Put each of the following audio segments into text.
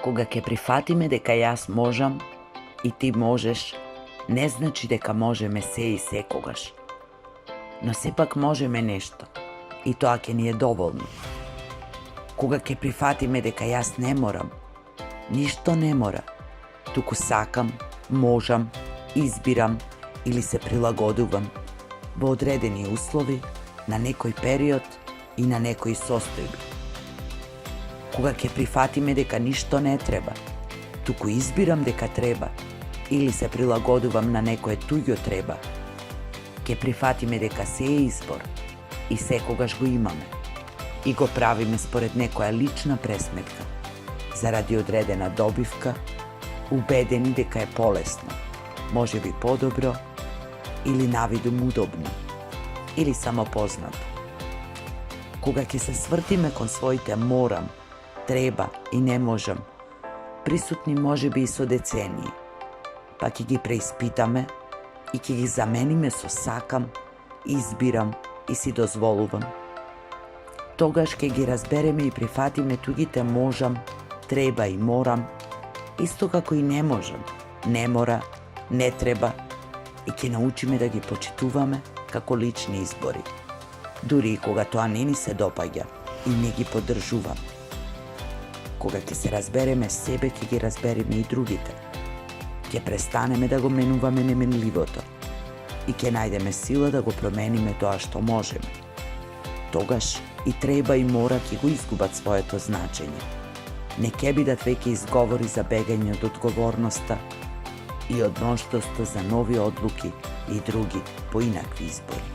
Кога ќе прифатиме дека јас можам и ти можеш, не значи дека можеме се и секогаш. Но сепак можеме нешто и тоа ќе ни е доволно. Кога ќе прифатиме дека јас не морам, ништо не мора, туку сакам, можам, избирам или се прилагодувам во одредени услови, на некој период и на некои состојби. Кога ќе прифатиме дека ништо не треба, туку избирам дека треба или се прилагодувам на некое туѓо треба, ќе прифатиме дека се е избор и секогаш го имаме и го правиме според некоја лична пресметка, заради одредена добивка, убедени дека е полесно, можеби подобро или навидум удобно, или само познато. Кога ќе се свртиме кон своите морам, треба и не можам, присутни можеби и со децении, па ќе ги преиспитаме и ќе ги замениме со сакам, избирам и си дозволувам. Тогаш ќе ги разбереме и прифатиме тугите можам, треба и морам, исто како и не можам, не мора, не треба, и ќе научиме да ги почитуваме како лични избори, дури и кога тоа не ни се допаѓа и не ги поддржуваме. Кога ќе се разбереме себе, ќе ги разбереме и другите. Ќе престанеме да го менуваме неменливото и ќе најдеме сила да го промениме тоа што можеме. Тогаш и треба и мора ќе го изгубат своето значење. Не ќе бидат веќе изговори за бегање од одговорноста и од можноста за нови одлуки и други поинакви избори.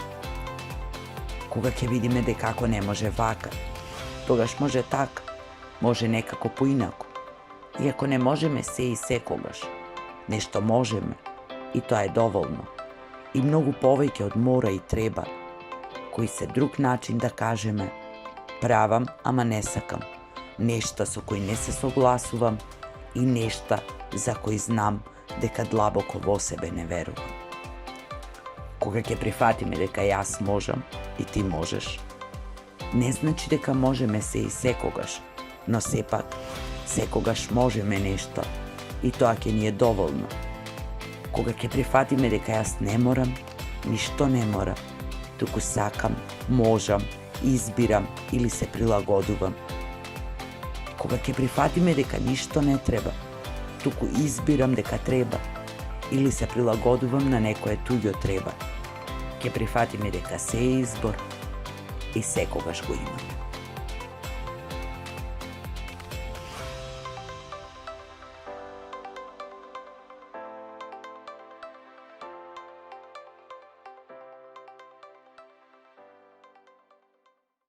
Кога ќе видиме дека ако не може вака, тогаш може така, може некако поинаку. И ако не можеме се и секогаш, нешто можеме и тоа е доволно. И многу повеќе од мора и треба, кои се друг начин да кажеме правам, ама не сакам, нешта со кои не се согласувам и нешта за кои знам дека длабоко во себе не верувам. Кога ќе прифатиме дека јас можам и ти можеш, не значи дека можеме се и секогаш, но сепак, секогаш можеме нешто и тоа ќе ни е доволно. Кога ќе прифатиме дека јас не морам, ништо не мора, туку сакам, можам, избирам или се прилагодувам. Кога ќе прифатиме дека ништо не треба, туку избирам дека треба или се прилагодувам на некое туѓо треба, ќе прифатиме дека се е избор и секогаш го имаме.